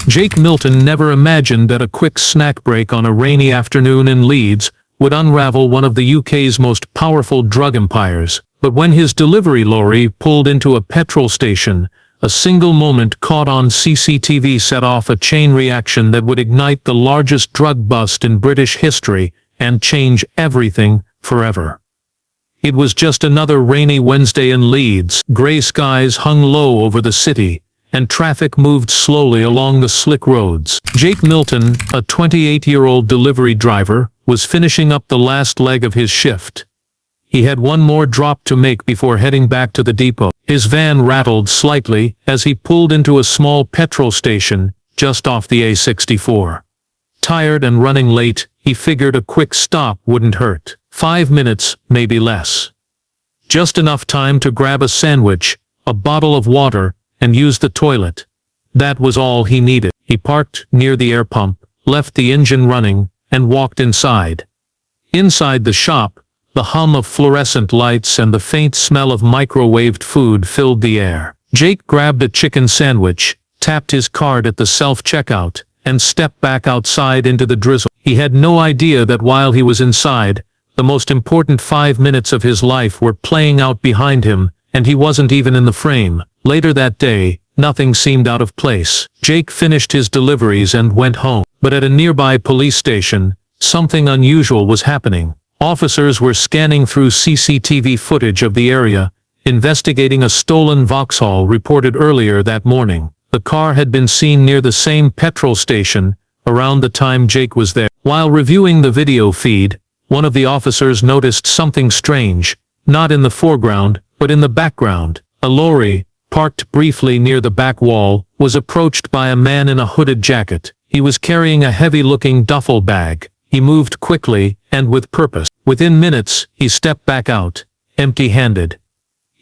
Jake Milton never imagined that a quick snack break on a rainy afternoon in Leeds would unravel one of the UK's most powerful drug empires. But when his delivery lorry pulled into a petrol station, a single moment caught on CCTV set off a chain reaction that would ignite the largest drug bust in British history and change everything forever. It was just another rainy Wednesday in Leeds. Grey skies hung low over the city, and traffic moved slowly along the slick roads. Jake Milton, a 28-year-old delivery driver, was finishing up the last leg of his shift. He had one more drop to make before heading back to the depot. His van rattled slightly as he pulled into a small petrol station just off the A64. Tired and running late, he figured a quick stop wouldn't hurt. 5 minutes, maybe less. Just enough time to grab a sandwich, a bottle of water, and use the toilet. That was all he needed. He parked near the air pump, left the engine running, and walked inside. Inside the shop, the hum of fluorescent lights and the faint smell of microwaved food filled the air. Jake grabbed a chicken sandwich, tapped his card at the self-checkout, and stepped back outside into the drizzle. He had no idea that while he was inside, the most important 5 minutes of his life were playing out behind him, and he wasn't even in the frame. Later that day, nothing seemed out of place. Jake finished his deliveries and went home. But at a nearby police station, something unusual was happening. Officers were scanning through CCTV footage of the area, investigating a stolen Vauxhall reported earlier that morning. The car had been seen near the same petrol station around the time Jake was there. While reviewing the video feed, one of the officers noticed something strange, not in the foreground, but in the background. A lorry, parked briefly near the back wall, was approached by a man in a hooded jacket. He was carrying a heavy-looking duffel bag. He moved quickly, and with purpose. Within minutes, he stepped back out, empty-handed.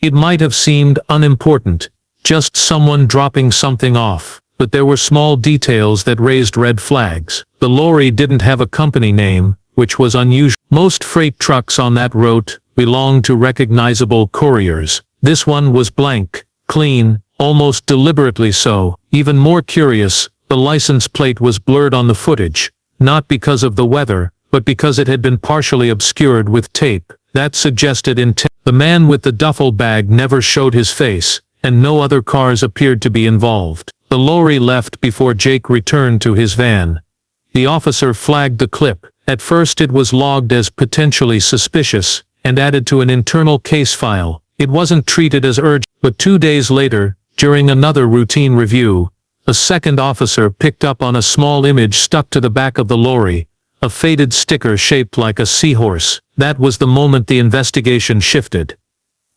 It might have seemed unimportant, just someone dropping something off, but there were small details that raised red flags. The lorry didn't have a company name, which was unusual. Most freight trucks on that route belonged to recognizable couriers. This one was blank, clean, almost deliberately so. Even more curious, the license plate was blurred on the footage, not because of the weather, but because it had been partially obscured with tape. That suggested intent. The man with the duffel bag never showed his face, and no other cars appeared to be involved. The lorry left before Jake returned to his van. The officer flagged the clip. At first it was logged as potentially suspicious, and added to an internal case file. It wasn't treated as urgent, but 2 days later, during another routine review, a second officer picked up on a small image stuck to the back of the lorry, a faded sticker shaped like a seahorse. That was the moment the investigation shifted.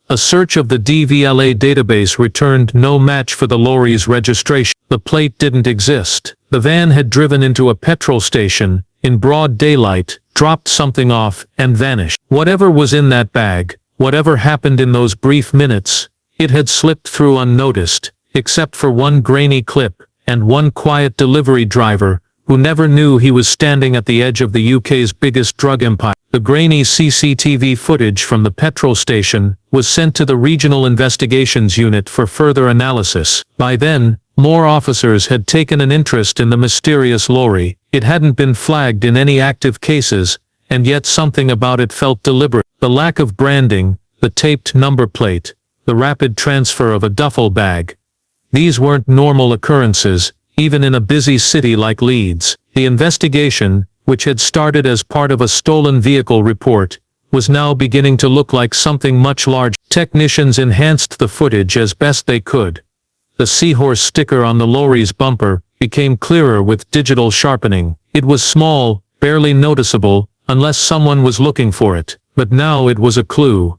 A search of the DVLA database returned no match for the lorry's registration. The plate didn't exist. The van had driven into a petrol station, in broad daylight, dropped something off, and vanished. Whatever was in that bag, whatever happened in those brief minutes, it had slipped through unnoticed, except for one grainy clip, and one quiet delivery driver, who never knew he was standing at the edge of the UK's biggest drug empire. The grainy CCTV footage from the petrol station was sent to the Regional Investigations Unit for further analysis. By then, more officers had taken an interest in the mysterious lorry. It hadn't been flagged in any active cases, and yet something about it felt deliberate. The lack of branding, the taped number plate, the rapid transfer of a duffel bag. These weren't normal occurrences, even in a busy city like Leeds. The investigation, which had started as part of a stolen vehicle report, was now beginning to look like something much larger. Technicians enhanced the footage as best they could. The seahorse sticker on the lorry's bumper became clearer with digital sharpening. It was small, barely noticeable, unless someone was looking for it. But now it was a clue.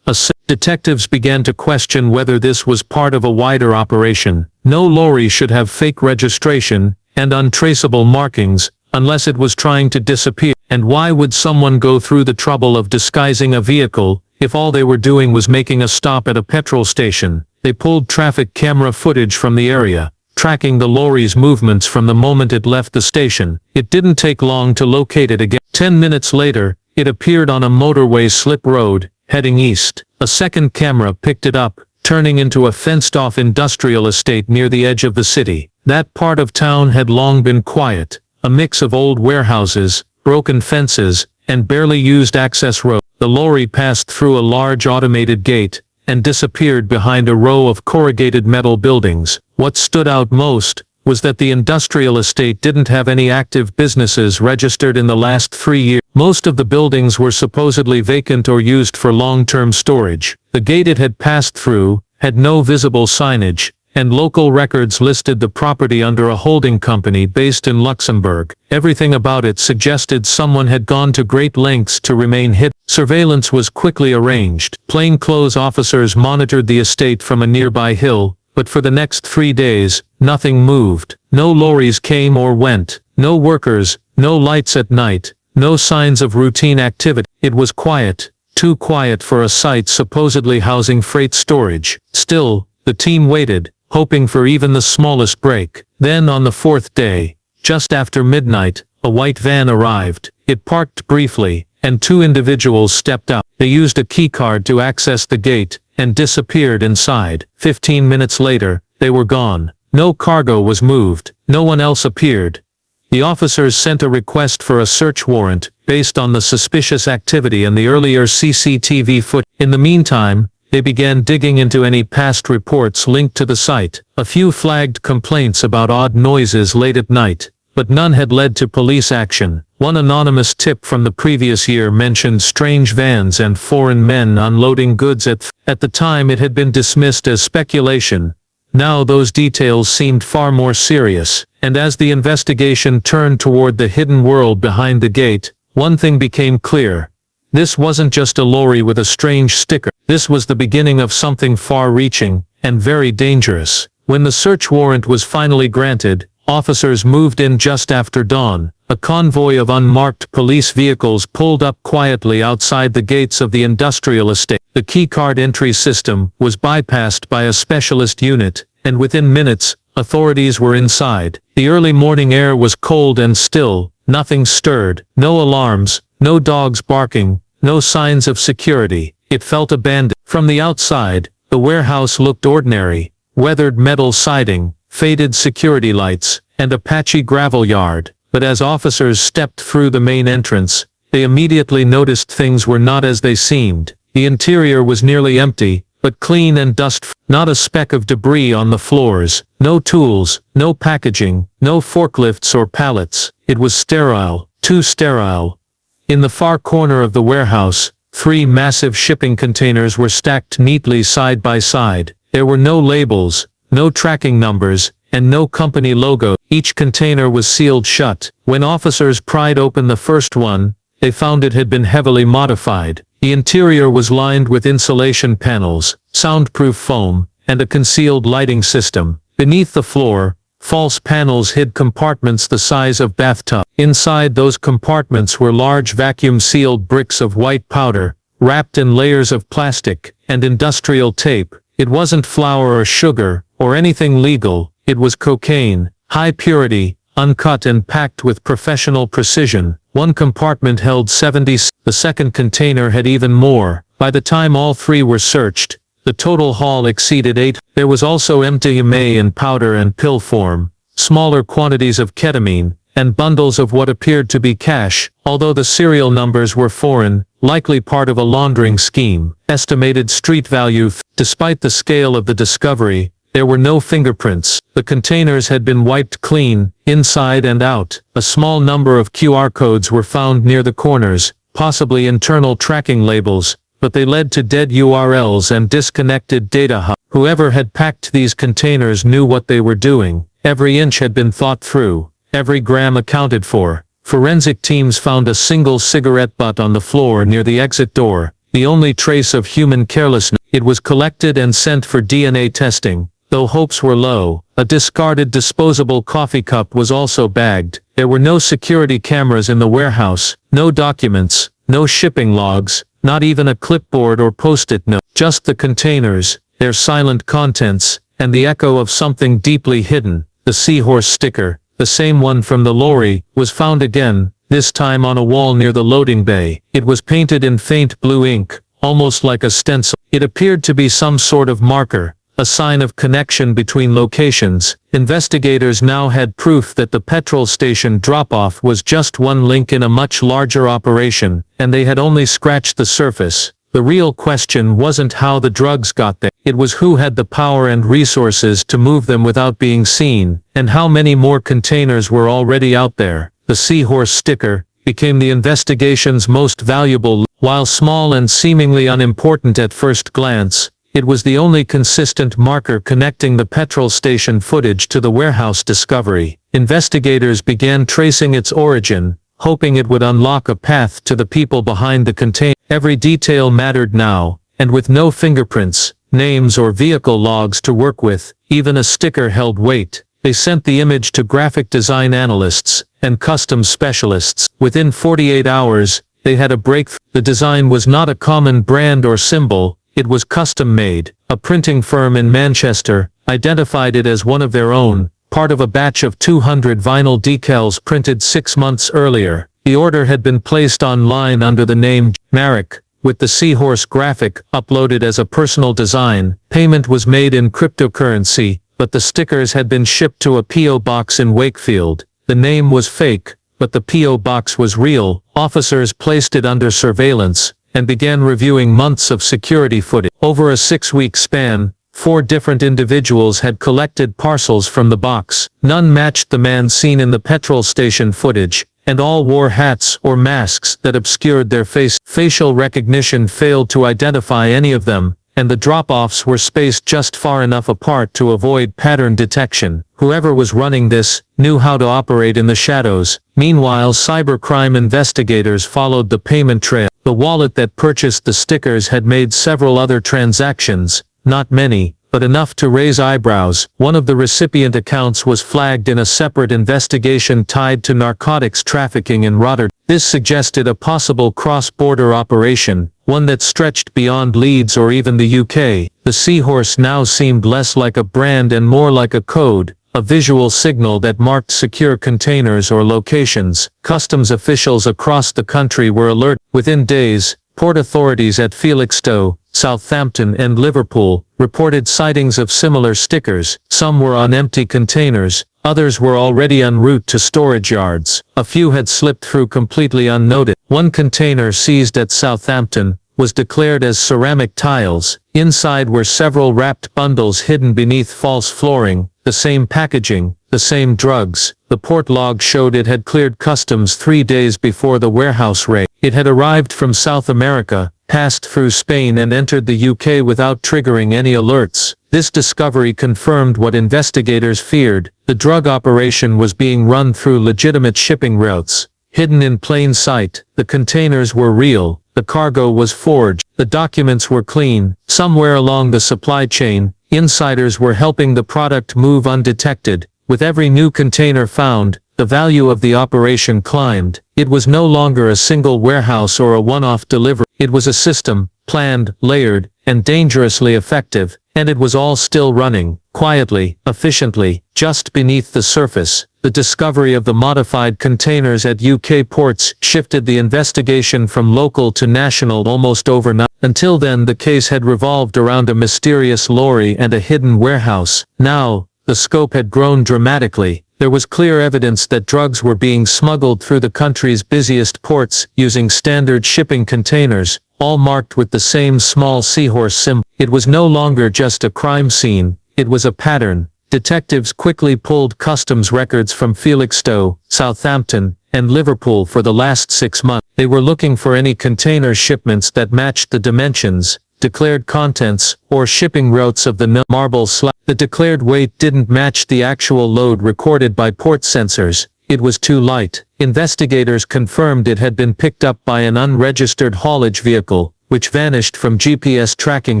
Detectives began to question whether this was part of a wider operation. No lorry should have fake registration and untraceable markings, unless it was trying to disappear. And why would someone go through the trouble of disguising a vehicle, if all they were doing was making a stop at a petrol station? They pulled traffic camera footage from the area, tracking the lorry's movements from the moment it left the station. It didn't take long to locate it again. 10 minutes later, it appeared on a motorway slip road, heading east. A second camera picked it up, turning into a fenced-off industrial estate near the edge of the city. That part of town had long been quiet, a mix of old warehouses, broken fences, and barely used access roads. The lorry passed through a large automated gate, and disappeared behind a row of corrugated metal buildings. What stood out most was that the industrial estate didn't have any active businesses registered in the last 3 years. Most of the buildings were supposedly vacant or used for long-term storage. The gate it had passed through had no visible signage, and local records listed the property under a holding company based in Luxembourg. Everything about it suggested someone had gone to great lengths to remain hidden. Surveillance was quickly arranged. Plainclothes officers monitored the estate from a nearby hill, but for the next 3 days, nothing moved. No lorries came or went, no workers, no lights at night, no signs of routine activity. It was quiet, too quiet for a site supposedly housing freight storage. Still, the team waited, hoping for even the smallest break. Then on the 4th day, just after midnight, a white van arrived. It parked briefly, and 2 individuals stepped out. They used a keycard to access the gate, and disappeared inside. 15 minutes later, they were gone. No cargo was moved. No one else appeared. The officers sent a request for a search warrant, based on the suspicious activity and the earlier CCTV footage. In the meantime, they began digging into any past reports linked to the site. A few flagged complaints about odd noises late at night, but none had led to police action. One anonymous tip from the previous year mentioned strange vans and foreign men unloading goods at the time it had been dismissed as speculation. Now those details seemed far more serious, and as the investigation turned toward the hidden world behind the gate, one thing became clear. This wasn't just a lorry with a strange sticker. This was the beginning of something far-reaching, and very dangerous. When the search warrant was finally granted, officers moved in just after dawn. A convoy of unmarked police vehicles pulled up quietly outside the gates of the industrial estate. The keycard entry system was bypassed by a specialist unit, and within minutes, authorities were inside. The early morning air was cold and still. Nothing stirred. No alarms, no dogs barking, no signs of security. It felt abandoned. From the outside, the warehouse looked ordinary. Weathered metal siding, faded security lights, and a patchy gravel yard. But as officers stepped through the main entrance, they immediately noticed things were not as they seemed. The interior was nearly empty, but clean and dust-free. Not a speck of debris on the floors, no tools, no packaging, no forklifts or pallets. It was sterile, too sterile. In the far corner of the warehouse, 3 massive shipping containers were stacked neatly side by side. There were no labels, no tracking numbers, and no company logo. Each container was sealed shut. When officers pried open the first one, they found it had been heavily modified. The interior was lined with insulation panels, soundproof foam, and a concealed lighting system. Beneath the floor, false panels hid compartments the size of bathtubs. Inside those compartments were large vacuum-sealed bricks of white powder, wrapped in layers of plastic and industrial tape. It wasn't flour or sugar, or anything legal. It was cocaine, high purity, uncut and packed with professional precision. One compartment held 70. The second container had even more. By the time all 3 were searched, the total haul exceeded 8. There was also MDMA in powder and pill form, smaller quantities of ketamine, and bundles of what appeared to be cash, although the serial numbers were foreign, likely part of a laundering scheme. Estimated street value. Despite the scale of the discovery, there were no fingerprints. The containers had been wiped clean, inside and out. A small number of QR codes were found near the corners, possibly internal tracking labels, but they led to dead URLs and disconnected data hubs. Whoever had packed these containers knew what they were doing. Every inch had been thought through, every gram accounted for. Forensic teams found a single cigarette butt on the floor near the exit door, the only trace of human carelessness. It was collected and sent for DNA testing. Though hopes were low, a discarded disposable coffee cup was also bagged. There were no security cameras in the warehouse, no documents, no shipping logs, not even a clipboard or post-it note. Just the containers, their silent contents, and the echo of something deeply hidden. The seahorse sticker, the same one from the lorry, was found again, this time on a wall near the loading bay. It was painted in faint blue ink, almost like a stencil. It appeared to be some sort of marker, a sign of connection between locations. Investigators now had proof that the petrol station drop-off was just one link in a much larger operation, and they had only scratched the surface. The real question wasn't how the drugs got there, it was who had the power and resources to move them without being seen, and how many more containers were already out there. The seahorse sticker became the investigation's most valuable. While small and seemingly unimportant at first glance, it was the only consistent marker connecting the petrol station footage to the warehouse discovery. Investigators began tracing its origin, hoping it would unlock a path to the people behind the container. Every detail mattered now, and with no fingerprints, names or vehicle logs to work with, even a sticker held weight. They sent the image to graphic design analysts and customs specialists. Within 48 hours, they had a breakthrough. The design was not a common brand or symbol, it was custom-made. A printing firm in Manchester identified it as one of their own, part of a batch of 200 vinyl decals printed 6 months earlier. The order had been placed online under the name Marek, with the seahorse graphic uploaded as a personal design. Payment was made in cryptocurrency, but the stickers had been shipped to a P.O. box in Wakefield. The name was fake, but the P.O. box was real. Officers placed it under surveillance and began reviewing months of security footage. Over a 6-week span, 4 different individuals had collected parcels from the box. None matched the man seen in the petrol station footage, and all wore hats or masks that obscured their face. Facial recognition failed to identify any of them, and the drop-offs were spaced just far enough apart to avoid pattern detection. Whoever was running this knew how to operate in the shadows. Meanwhile, cybercrime investigators followed the payment trail. The wallet that purchased the stickers had made several other transactions, not many, but enough to raise eyebrows. One of the recipient accounts was flagged in a separate investigation tied to narcotics trafficking in Rotterdam. This suggested a possible cross-border operation, one that stretched beyond Leeds or even the UK. The seahorse now seemed less like a brand and more like a code, a visual signal that marked secure containers or locations. Customs officials across the country were alert. Within days, port authorities at Felixstowe, Southampton and Liverpool reported sightings of similar stickers. Some were on empty containers, others were already en route to storage yards. A few had slipped through completely unnoticed. One container seized at Southampton was declared as ceramic tiles. Inside were several wrapped bundles hidden beneath false flooring, the same packaging, the same drugs. The port log showed it had cleared customs 3 days before the warehouse raid. It had arrived from South America, passed through Spain and entered the UK without triggering any alerts. This discovery confirmed what investigators feared. The drug operation was being run through legitimate shipping routes. Hidden in plain sight, the containers were real, the cargo was forged, the documents were clean. Somewhere along the supply chain, insiders were helping the product move undetected. With every new container found, the value of the operation climbed. It was no longer a single warehouse or a one-off delivery. It was a system, planned, layered, and dangerously effective, and it was all still running, quietly, efficiently, just beneath the surface. The discovery of the modified containers at UK ports shifted the investigation from local to national almost overnight. Until then, the case had revolved around a mysterious lorry and a hidden warehouse. Now, the scope had grown dramatically. There was clear evidence that drugs were being smuggled through the country's busiest ports using standard shipping containers, all marked with the same small seahorse symbol. It was no longer just a crime scene, it was a pattern. Detectives quickly pulled customs records from Felixstowe, Southampton, and Liverpool for the last 6 months. They were looking for any container shipments that matched the dimensions, declared contents, or shipping routes of the marble slab. The declared weight didn't match the actual load recorded by port sensors. It was too light. Investigators confirmed it had been picked up by an unregistered haulage vehicle, which vanished from GPS tracking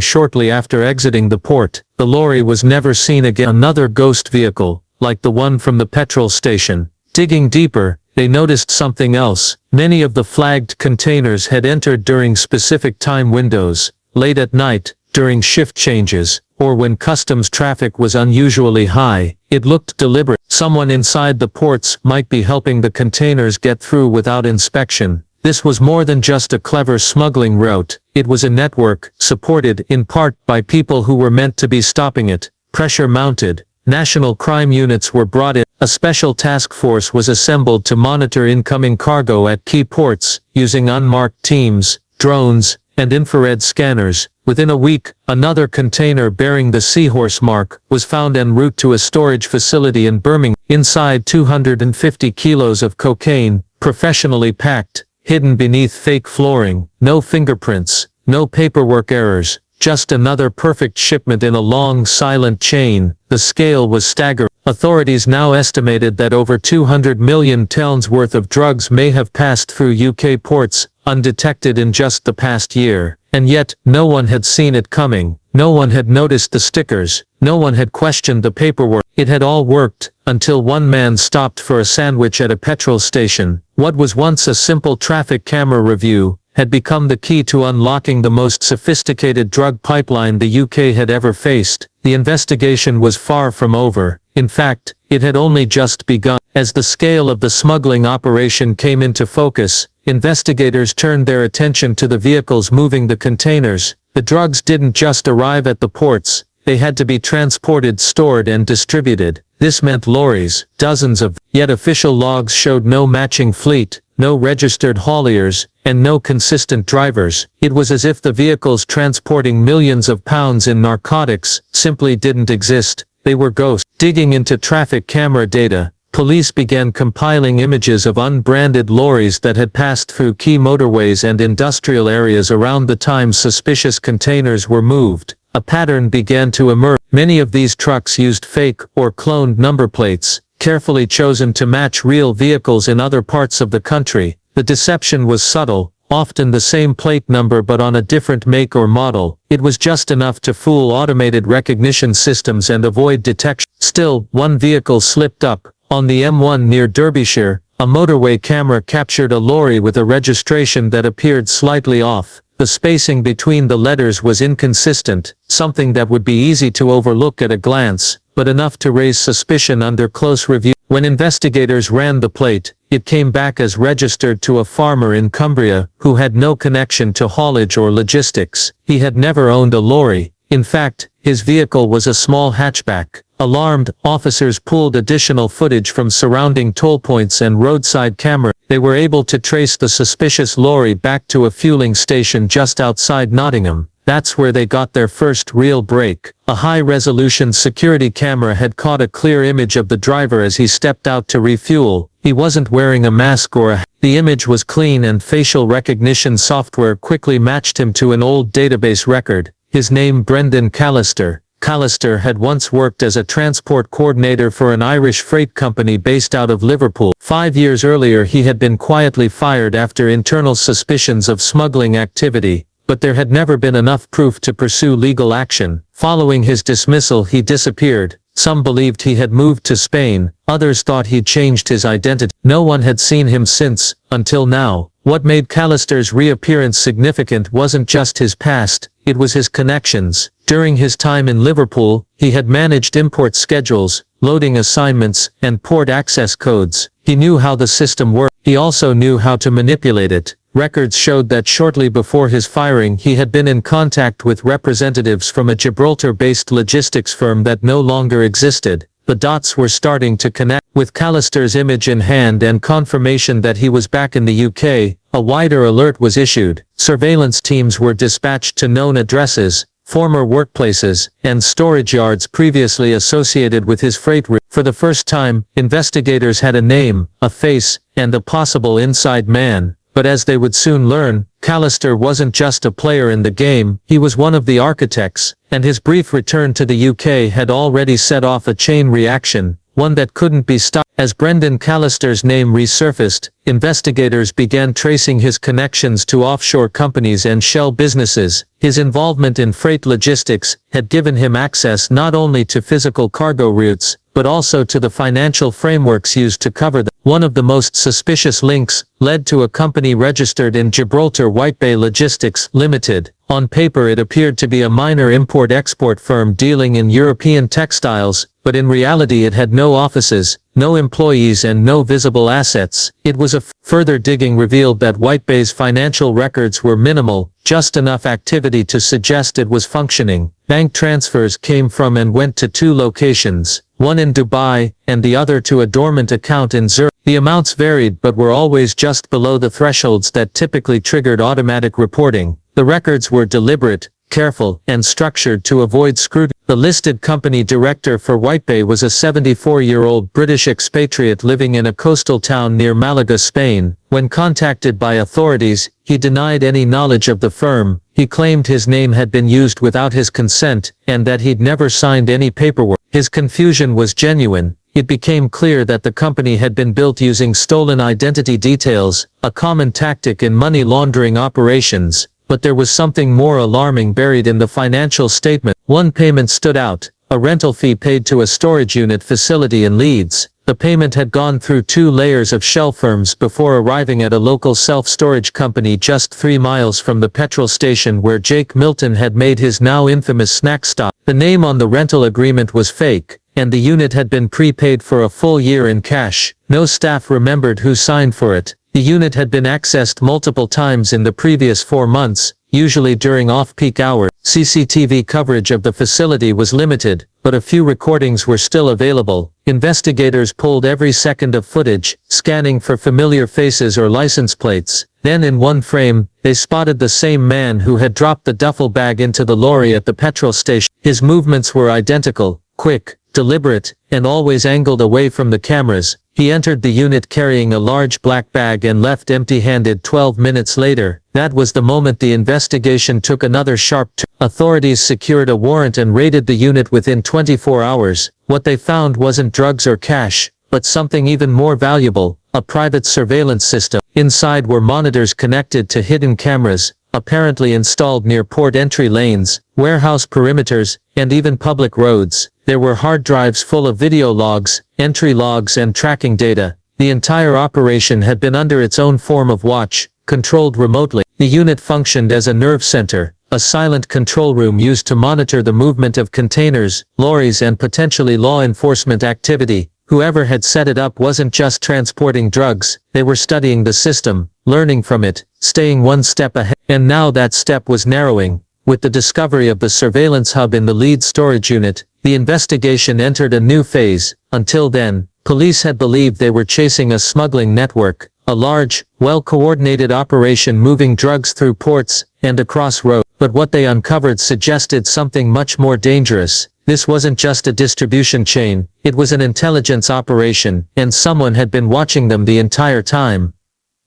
shortly after exiting the port. The lorry was never seen again. Another ghost vehicle, like the one from the petrol station. Digging deeper, they noticed something else. Many of the flagged containers had entered during specific time windows, late at night, during shift changes, or when customs traffic was unusually high. It looked deliberate. Someone inside the ports might be helping the containers get through without inspection. This was more than just a clever smuggling route. It was a network, supported in part by people who were meant to be stopping it. Pressure mounted. National crime units were brought in. A special task force was assembled to monitor incoming cargo at key ports, using unmarked teams, drones, and infrared scanners. Within a week, another container bearing the Seahorse mark was found en route to a storage facility in Birmingham. Inside 250 kilos of cocaine, professionally packed, hidden beneath fake flooring. No fingerprints, no paperwork errors, just another perfect shipment in a long, silent chain. The scale was staggering. Authorities now estimated that over 200 million tons worth of drugs may have passed through UK ports, undetected in just the past year. And yet, no one had seen it coming. No one had noticed the stickers. No one had questioned the paperwork. It had all worked, until one man stopped for a sandwich at a petrol station. What was once a simple traffic camera review had become the key to unlocking the most sophisticated drug pipeline the UK had ever faced. The investigation was far from over. In fact, it had only just begun. As the scale of the smuggling operation came into focus, investigators turned their attention to the vehicles moving the containers. The drugs didn't just arrive at the ports, they had to be transported, stored, and distributed. This meant lorries, dozens of, yet official logs showed no matching fleet, no registered hauliers, and no consistent drivers. It was as if the vehicles transporting millions of pounds in narcotics simply didn't exist. They were ghosts. Digging into traffic camera data, police began compiling images of unbranded lorries that had passed through key motorways and industrial areas around the time suspicious containers were moved. A pattern began to emerge. Many of these trucks used fake or cloned number plates, carefully chosen to match real vehicles in other parts of the country. The deception was subtle, often the same plate number but on a different make or model. It was just enough to fool automated recognition systems and avoid detection. Still, one vehicle slipped up. On the M1 near Derbyshire, a motorway camera captured a lorry with a registration that appeared slightly off. The spacing between the letters was inconsistent, something that would be easy to overlook at a glance, but enough to raise suspicion under close review. When investigators ran the plate, it came back as registered to a farmer in Cumbria, who had no connection to haulage or logistics. He had never owned a lorry. In fact, his vehicle was a small hatchback. Alarmed, officers pulled additional footage from surrounding toll points and roadside cameras. They were able to trace the suspicious lorry back to a fueling station just outside Nottingham. That's where they got their first real break. A high-resolution security camera had caught a clear image of the driver as he stepped out to refuel. He wasn't wearing a mask or a hat. The image was clean and facial recognition software quickly matched him to an old database record. His name Brendan Callister. Callister had once worked as a transport coordinator for an Irish freight company based out of Liverpool. 5 years earlier he had been quietly fired after internal suspicions of smuggling activity, but there had never been enough proof to pursue legal action. Following his dismissal he disappeared. Some believed he had moved to Spain, others thought he'd changed his identity. No one had seen him since, until now. What made Callister's reappearance significant wasn't just his past, it was his connections. During his time in Liverpool, he had managed import schedules, loading assignments, and port access codes. He knew how the system worked. He also knew how to manipulate it. Records showed that shortly before his firing he had been in contact with representatives from a Gibraltar-based logistics firm that no longer existed. The dots were starting to connect. With Callister's image in hand and confirmation that he was back in the UK, a wider alert was issued. Surveillance teams were dispatched to known addresses, former workplaces, and storage yards previously associated with his freight route. For the first time, investigators had a name, a face, and a possible inside man. But as they would soon learn, Callister wasn't just a player in the game, he was one of the architects, and his brief return to the UK had already set off a chain reaction, one that couldn't be stopped. As Brendan Callister's name resurfaced, investigators began tracing his connections to offshore companies and shell businesses. His involvement in freight logistics had given him access not only to physical cargo routes, but also to the financial frameworks used to cover them. One of the most suspicious links led to a company registered in Gibraltar, Whitebay Logistics Limited. On paper it appeared to be a minor import-export firm dealing in European textiles, but in reality it had no offices, no employees and no visible assets. It was further digging revealed that Whitebay's financial records were minimal, just enough activity to suggest it was functioning. Bank transfers came from and went to 2 locations, one in Dubai, and the other to a dormant account in Zurich. The amounts varied but were always just below the thresholds that typically triggered automatic reporting. The records were deliberate, careful, and structured to avoid scrutiny. The listed company director for Whitebay was a 74-year-old British expatriate living in a coastal town near Malaga, Spain. When contacted by authorities, he denied any knowledge of the firm. He claimed his name had been used without his consent, and that he'd never signed any paperwork. His confusion was genuine. It became clear that the company had been built using stolen identity details, a common tactic in money laundering operations. But there was something more alarming buried in the financial statement. One payment stood out, a rental fee paid to a storage unit facility in Leeds. The payment had gone through 2 layers of shell firms before arriving at a local self-storage company just 3 miles from the petrol station where Jake Milton had made his now infamous snack stop. The name on the rental agreement was fake, and the unit had been prepaid for a full year in cash. No staff remembered who signed for it. The unit had been accessed multiple times in the previous 4 months, usually during off-peak hours. CCTV coverage of the facility was limited, but a few recordings were still available. Investigators pulled every second of footage, scanning for familiar faces or license plates. Then in one frame, they spotted the same man who had dropped the duffel bag into the lorry at the petrol station. His movements were identical, quick, deliberate, and always angled away from the cameras. He entered the unit carrying a large black bag and left empty-handed 12 minutes later. That was the moment the investigation took another sharp turn. Authorities secured a warrant and raided the unit within 24 hours. What they found wasn't drugs or cash, but something even more valuable, a private surveillance system. Inside were monitors connected to hidden cameras, apparently installed near port entry lanes, warehouse perimeters, and even public roads. There were hard drives full of video logs, entry logs and tracking data. The entire operation had been under its own form of watch, controlled remotely. The unit functioned as a nerve center, a silent control room used to monitor the movement of containers, lorries and potentially law enforcement activity. Whoever had set it up wasn't just transporting drugs, they were studying the system, learning from it, staying one step ahead. And now that step was narrowing. With the discovery of the surveillance hub in the Leeds storage unit, the investigation entered a new phase. Until then, police had believed they were chasing a smuggling network, a large, well-coordinated operation moving drugs through ports and across roads. But what they uncovered suggested something much more dangerous. This wasn't just a distribution chain, it was an intelligence operation, and someone had been watching them the entire time.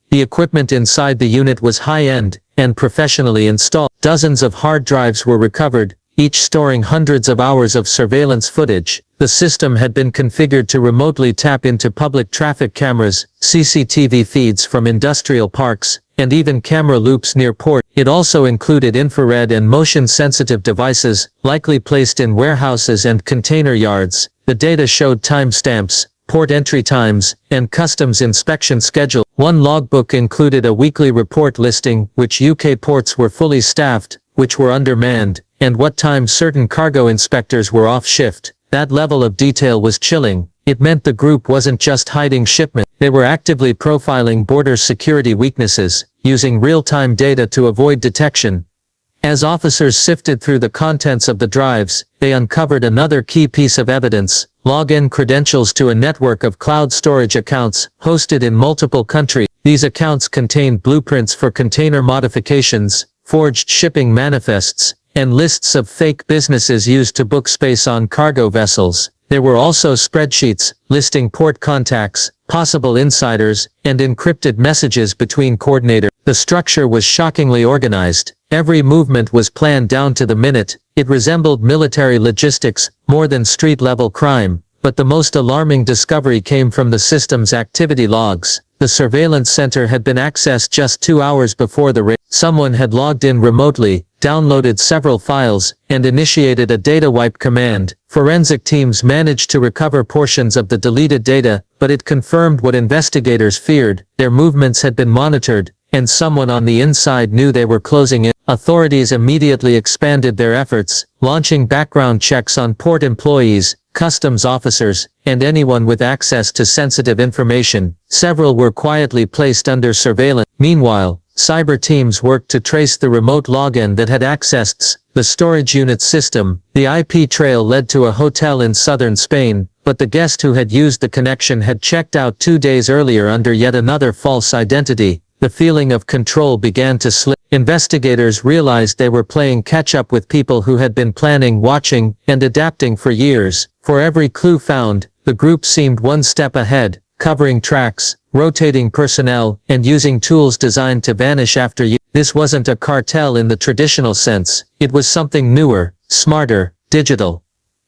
The equipment inside the unit was high-end and professionally installed. Dozens of hard drives were recovered, each storing hundreds of hours of surveillance footage. The system had been configured to remotely tap into public traffic cameras, CCTV feeds from industrial parks, and even camera loops near port. It also included infrared and motion-sensitive devices, likely placed in warehouses and container yards. The data showed timestamps, port entry times, and customs inspection schedule. One logbook included a weekly report listing which UK ports were fully staffed, which were undermanned, and what time certain cargo inspectors were off shift. That level of detail was chilling. It meant the group wasn't just hiding shipment, they were actively profiling border security weaknesses, using real-time data to avoid detection. As officers sifted through the contents of the drives, they uncovered another key piece of evidence: login credentials to a network of cloud storage accounts, hosted in multiple countries. These accounts contained blueprints for container modifications, forged shipping manifests, and lists of fake businesses used to book space on cargo vessels. There were also spreadsheets, listing port contacts, possible insiders, and encrypted messages between coordinators. The structure was shockingly organized. Every movement was planned down to the minute. It resembled military logistics, more than street-level crime. But the most alarming discovery came from the system's activity logs. The surveillance center had been accessed just 2 hours before the raid. Someone had logged in remotely, downloaded several files, and initiated a data wipe command. Forensic teams managed to recover portions of the deleted data, but it confirmed what investigators feared: their movements had been monitored, and someone on the inside knew they were closing in. Authorities immediately expanded their efforts, launching background checks on port employees, customs officers, and anyone with access to sensitive information. Several were quietly placed under surveillance. Meanwhile, cyber teams worked to trace the remote login that had accessed the storage unit system. The IP trail led to a hotel in southern Spain, but the guest who had used the connection had checked out 2 days earlier under yet another false identity. The feeling of control began to slip. Investigators realized they were playing catch-up with people who had been planning, watching, and adapting for years. For every clue found, the group seemed one step ahead, covering tracks, rotating personnel, and using tools designed to vanish after you. This wasn't a cartel in the traditional sense. It was something newer, smarter, digital.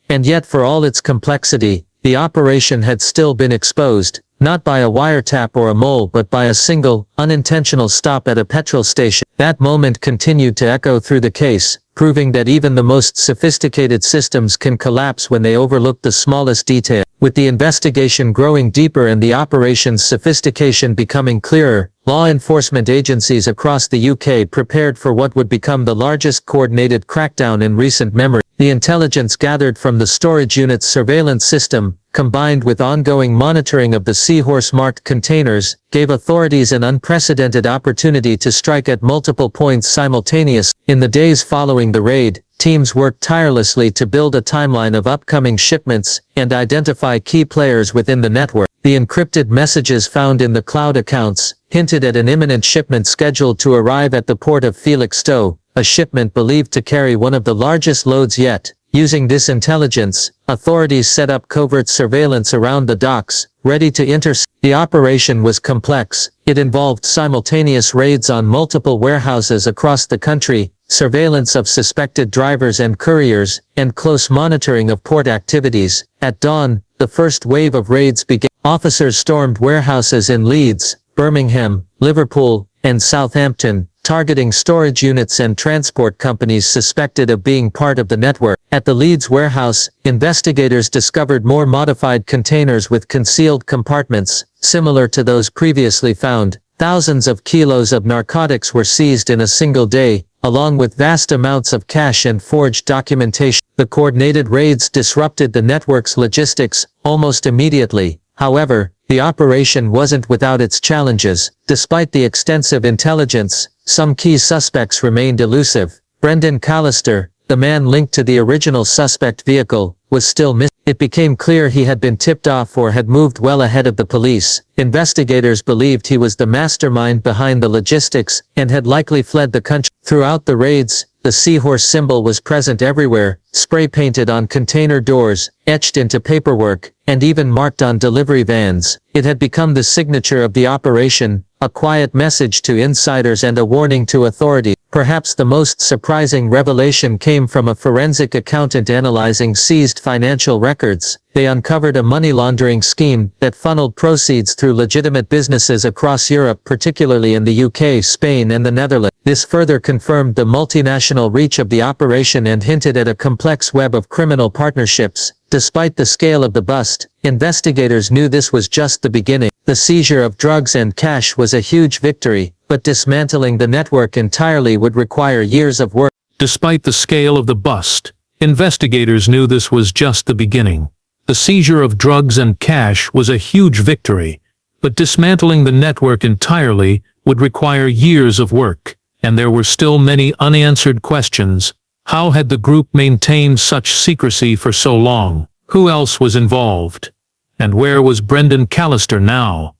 And yet for all its complexity, the operation had still been exposed, not by a wiretap or a mole but by a single, unintentional stop at a petrol station. That moment continued to echo through the case, proving that even the most sophisticated systems can collapse when they overlook the smallest detail. With the investigation growing deeper and the operation's sophistication becoming clearer, law enforcement agencies across the UK prepared for what would become the largest coordinated crackdown in recent memory. The intelligence gathered from the storage unit's surveillance system, combined with ongoing monitoring of the seahorse marked containers, gave authorities an unprecedented opportunity to strike at multiple points simultaneously. In the days following the raid, teams worked tirelessly to build a timeline of upcoming shipments and identify key players within the network. The encrypted messages found in the cloud accounts hinted at an imminent shipment scheduled to arrive at the port of Felixstowe, a shipment believed to carry one of the largest loads yet. Using this intelligence, authorities set up covert surveillance around the docks, ready to intercept. The operation was complex. It involved simultaneous raids on multiple warehouses across the country, surveillance of suspected drivers and couriers, and close monitoring of port activities. At dawn, the first wave of raids began. Officers stormed warehouses in Leeds, Birmingham, Liverpool, and Southampton, targeting storage units and transport companies suspected of being part of the network. At the Leeds warehouse, investigators discovered more modified containers with concealed compartments, similar to those previously found. Thousands of kilos of narcotics were seized in a single day, along with vast amounts of cash and forged documentation. The coordinated raids disrupted the network's logistics almost immediately. However, the operation wasn't without its challenges. Despite the extensive intelligence, some key suspects remained elusive. Brendan Callister, the man linked to the original suspect vehicle, was still missing. It became clear he had been tipped off or had moved well ahead of the police. Investigators believed he was the mastermind behind the logistics and had likely fled the country. Throughout the raids, the seahorse symbol was present everywhere, spray-painted on container doors, etched into paperwork, and even marked on delivery vans. It had become the signature of the operation, a quiet message to insiders and a warning to authorities. Perhaps the most surprising revelation came from a forensic accountant analyzing seized financial records. They uncovered a money laundering scheme that funneled proceeds through legitimate businesses across Europe, particularly in the UK, Spain, and the Netherlands. This further confirmed the multinational reach of the operation and hinted at a complex web of criminal partnerships. Despite the scale of the bust, investigators knew this was just the beginning. The seizure of drugs and cash was a huge victory, but dismantling the network entirely would require years of work. Despite the scale of the bust, investigators knew this was just the beginning. The seizure of drugs and cash was a huge victory, but dismantling the network entirely would require years of work, and there were still many unanswered questions. How had the group maintained such secrecy for so long? Who else was involved? And where was Brendan Callister now?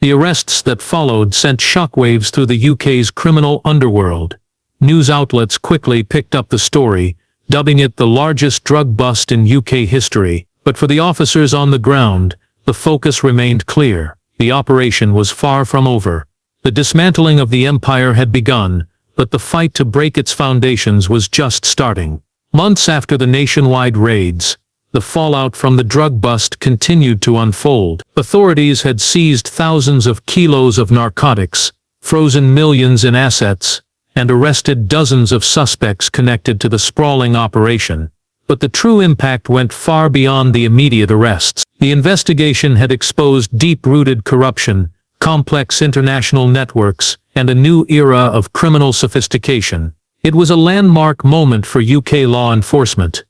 The arrests that followed sent shockwaves through the UK's criminal underworld. News outlets quickly picked up the story, dubbing it the largest drug bust in UK history. But for the officers on the ground, the focus remained clear. The operation was far from over. The dismantling of the empire had begun, but the fight to break its foundations was just starting. Months after the nationwide raids, the fallout from the drug bust continued to unfold. Authorities had seized thousands of kilos of narcotics, frozen millions in assets, and arrested dozens of suspects connected to the sprawling operation. But the true impact went far beyond the immediate arrests. The investigation had exposed deep-rooted corruption, complex international networks, and a new era of criminal sophistication. It was a landmark moment for UK law enforcement.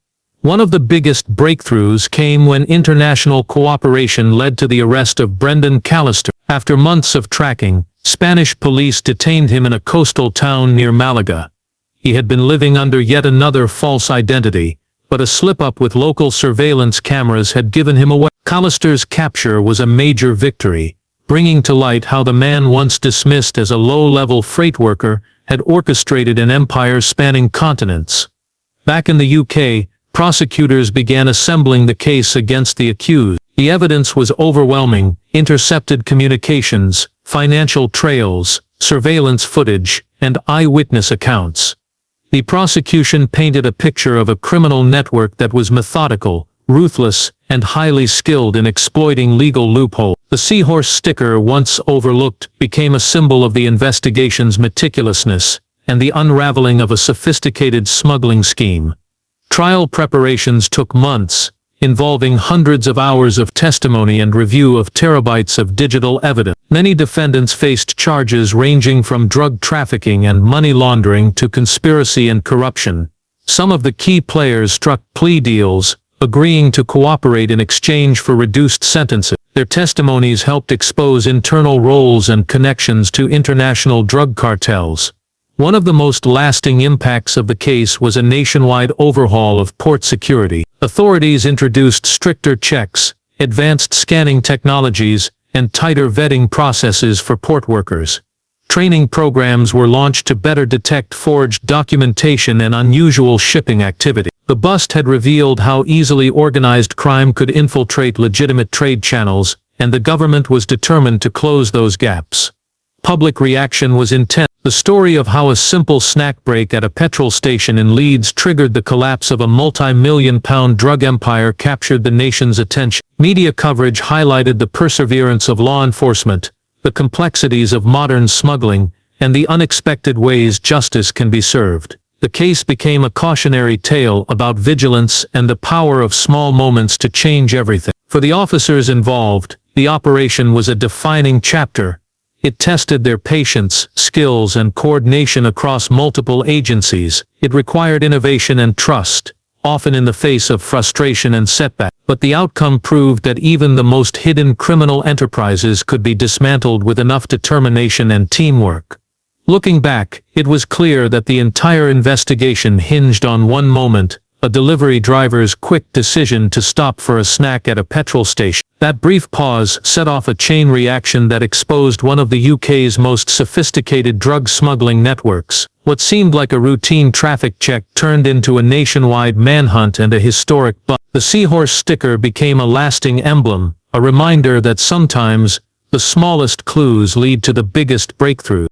One of the biggest breakthroughs came when international cooperation led to the arrest of Brendan Callister. After months of tracking, Spanish police detained him in a coastal town near Malaga. He had been living under yet another false identity, but a slip-up with local surveillance cameras had given him away. Callister's capture was a major victory, bringing to light how the man once dismissed as a low-level freight worker had orchestrated an empire spanning continents. Back in the UK, prosecutors began assembling the case against the accused. The evidence was overwhelming: intercepted communications, financial trails, surveillance footage, and eyewitness accounts. The prosecution painted a picture of a criminal network that was methodical, ruthless, and highly skilled in exploiting legal loopholes. The seahorse sticker, once overlooked, became a symbol of the investigation's meticulousness and the unraveling of a sophisticated smuggling scheme. Trial preparations took months, involving hundreds of hours of testimony and review of terabytes of digital evidence. Many defendants faced charges ranging from drug trafficking and money laundering to conspiracy and corruption. Some of the key players struck plea deals, agreeing to cooperate in exchange for reduced sentences. Their testimonies helped expose internal roles and connections to international drug cartels. One of the most lasting impacts of the case was a nationwide overhaul of port security. Authorities introduced stricter checks, advanced scanning technologies, and tighter vetting processes for port workers. Training programs were launched to better detect forged documentation and unusual shipping activity. The bust had revealed how easily organized crime could infiltrate legitimate trade channels, and the government was determined to close those gaps. Public reaction was intense. The story of how a simple snack break at a petrol station in Leeds triggered the collapse of a multi-million-pound drug empire captured the nation's attention. Media coverage highlighted the perseverance of law enforcement, the complexities of modern smuggling, and the unexpected ways justice can be served. The case became a cautionary tale about vigilance and the power of small moments to change everything. For the officers involved, the operation was a defining chapter. It tested their patience, skills, and coordination across multiple agencies. It required innovation and trust, often in the face of frustration and setback. But the outcome proved that even the most hidden criminal enterprises could be dismantled with enough determination and teamwork. Looking back, it was clear that the entire investigation hinged on one moment: a delivery driver's quick decision to stop for a snack at a petrol station. That brief pause set off a chain reaction that exposed one of the UK's most sophisticated drug smuggling networks. What seemed like a routine traffic check turned into a nationwide manhunt and a historic bust. The seahorse sticker became a lasting emblem, a reminder that sometimes the smallest clues lead to the biggest breakthrough.